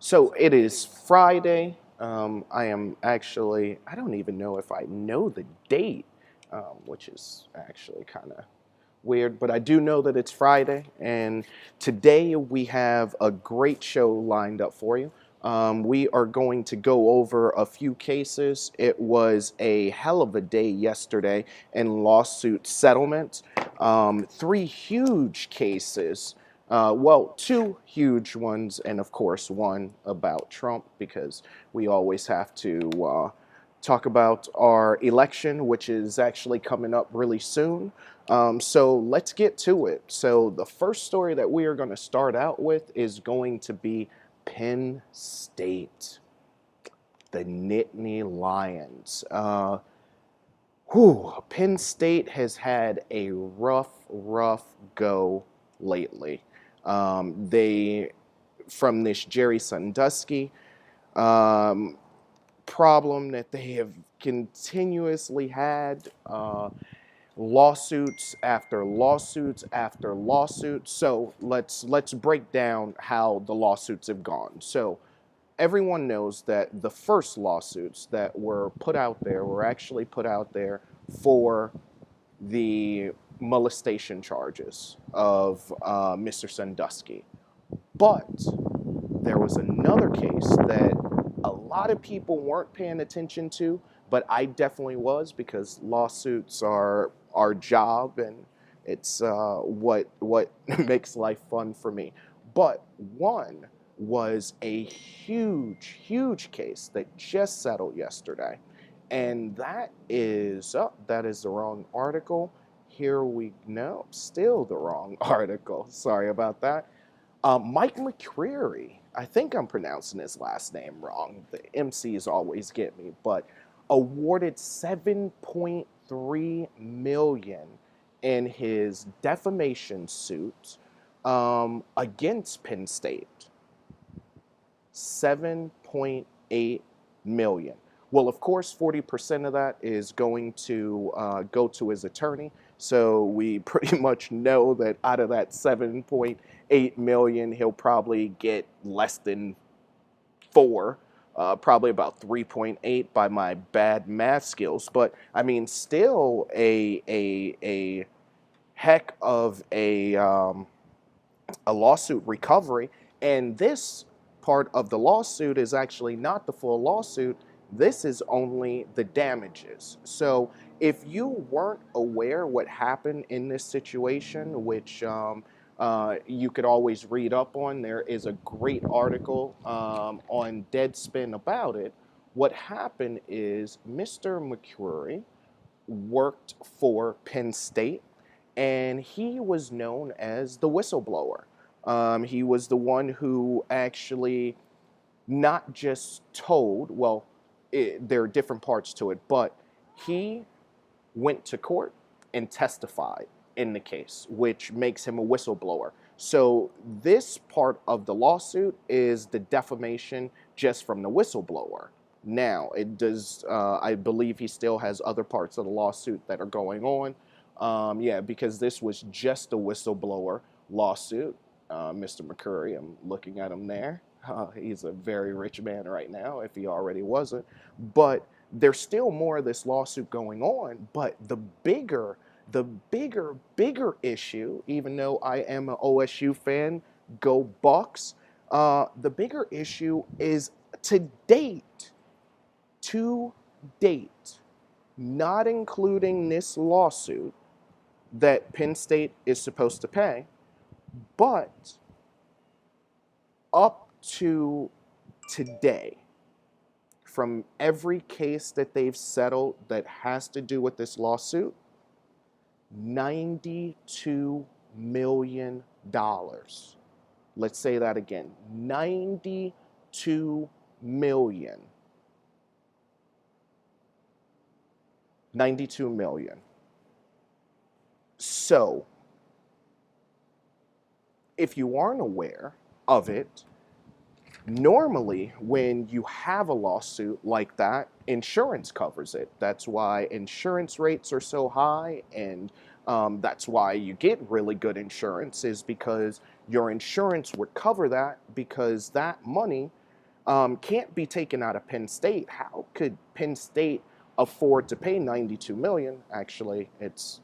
So it is Friday. I am actually, I don't even know if I know the date, which is actually kind of weird, but I do know that it's Friday. And today we have a great show lined up for you. We are going to go over a few cases. It was a hell of a day yesterday in lawsuit settlement. Three huge cases. Well, two huge ones, and of course, one about Trump, because we always have to talk about our election, which is actually coming up really soon. So let's get to it. So, the first story that we are going to start out with is going to be Penn State, the Nittany Lions. Penn State has had a rough go lately. They, from this Jerry Sandusky problem that they have continuously had, lawsuits after lawsuits after lawsuits. So let's break down how the lawsuits have gone. So everyone knows that the first lawsuits that were put out there were actually put out there for the molestation charges of Mr. Sandusky. But there was another case that a lot of people weren't paying attention to, but I definitely was, because lawsuits are our job, and it's what makes life fun for me. But one was a huge case that just settled yesterday, and that is the wrong article. Here we go, still the wrong article. Sorry about that. Mike McQueary, I think I'm pronouncing his last name wrong. The MCs always get me, but awarded $7.3 million in his defamation suit against Penn State. $7.8 million. Well, of course, 40% of that is going to go to his attorney. So we pretty much know that out of that 7.8 million, he'll probably get less than 4, probably about 3.8 by my bad math skills. But I mean, still a heck of a lawsuit recovery. And this part of the lawsuit is actually not the full lawsuit. This is only the damages. So if you weren't aware what happened in this situation, which you could always read up on, there is a great article on Deadspin about it. What happened is Mr. McQueary worked for Penn State, and he was known as the whistleblower. He was the one who actually not just told, well, there are different parts to it, but he went to court and testified in the case, which makes him a whistleblower. So this part of the lawsuit is the defamation just from the whistleblower. Now, it does, I believe he still has other parts of the lawsuit that are going on. Yeah, because this was just a whistleblower lawsuit. Mr. McQueary, I'm looking at him there. He's a very rich man right now, if he already wasn't. But there's still more of this lawsuit going on. But the bigger issue, even though I am an OSU fan, go Bucks, the bigger issue is to date, not including this lawsuit that Penn State is supposed to pay, but up to today, from every case that they've settled that has to do with this lawsuit, $92 million. Let's say that again, $92 million. $92 million. So, if you aren't aware of it, normally when you have a lawsuit like that, insurance covers it. That's why insurance rates are so high, and that's why you get really good insurance, is because your insurance would cover that, because that money can't be taken out of Penn State. How could Penn State afford to pay $92 million? Actually, it's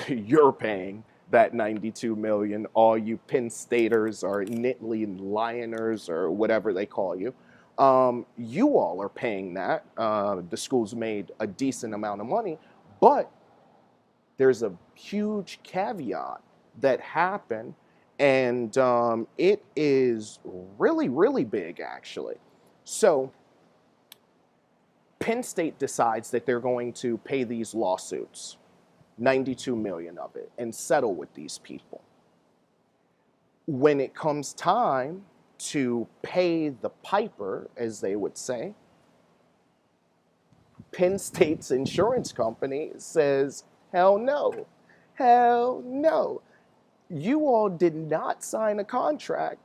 you're paying that $92 million. All you Penn Staters or Nittany Lioners or whatever they call you. You all are paying that. The school's made a decent amount of money, but there's a huge caveat that happened, and it is really, really big, actually. So Penn State decides that they're going to pay these lawsuits, 92 million of it, and settle with these people. When it comes time to pay the piper, as they would say, Penn State's insurance company says, hell no, hell no. You all did not sign a contract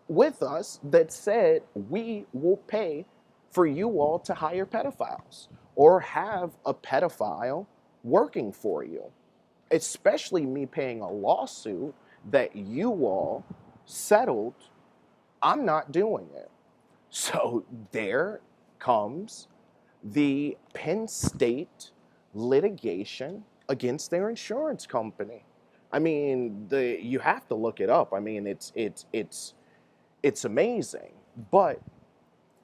with us that said we will pay for you all to hire pedophiles or have a pedophile working for you, especially me paying a lawsuit that you all settled. I'm not doing it. So there comes the Penn State litigation against their insurance company. I mean, you have to look it up. I mean, it's amazing. But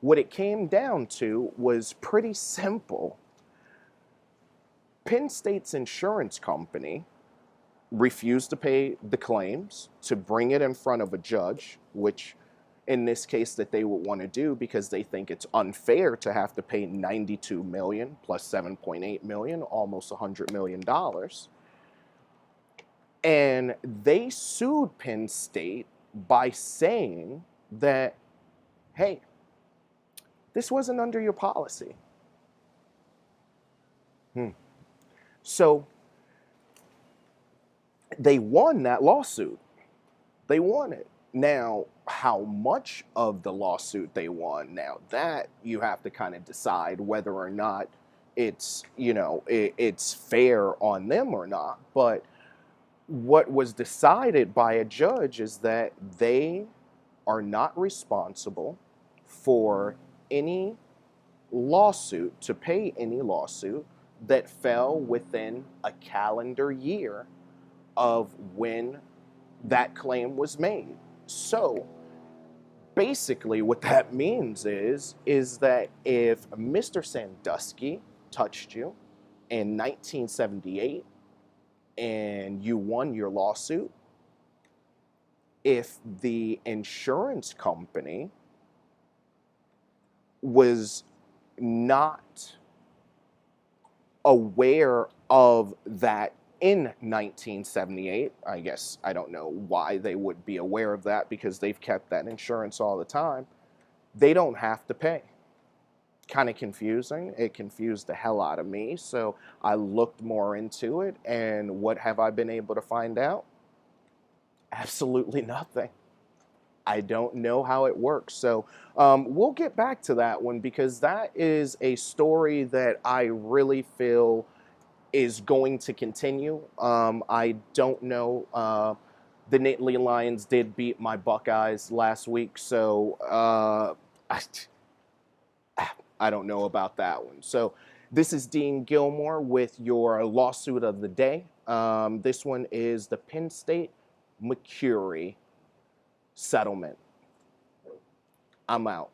what it came down to was pretty simple. Penn State's insurance company refused to pay the claims, to bring it in front of a judge, which in this case that they would want to do because they think it's unfair to have to pay 92 million plus 7.8 million, almost $100 million. And they sued Penn State by saying that, hey, this wasn't under your policy. So they won that lawsuit. They won it. Now, how much of the lawsuit they won, now that you have to kind of decide whether or not it's, it's fair on them or not. But what was decided by a judge is that they are not responsible for any lawsuit, to pay any lawsuit that fell within a calendar year of when that claim was made. So basically what that means is that if Mr. Sandusky touched you in 1978 and you won your lawsuit, if the insurance company was not aware of that in 1978, I guess I don't know why they would be aware of that because they've kept that insurance all the time, they don't have to pay. Kind of confusing. It confused the hell out of me. So I looked more into it, and what have I been able to find out? Absolutely nothing. I don't know how it works. So we'll get back to that one because that is a story that I really feel is going to continue. I don't know. The Nittany Lions did beat my Buckeyes last week, so I don't know about that one. So this is Dean Gilmore with your lawsuit of the day. This one is the Penn State McQueary settlement. I'm out.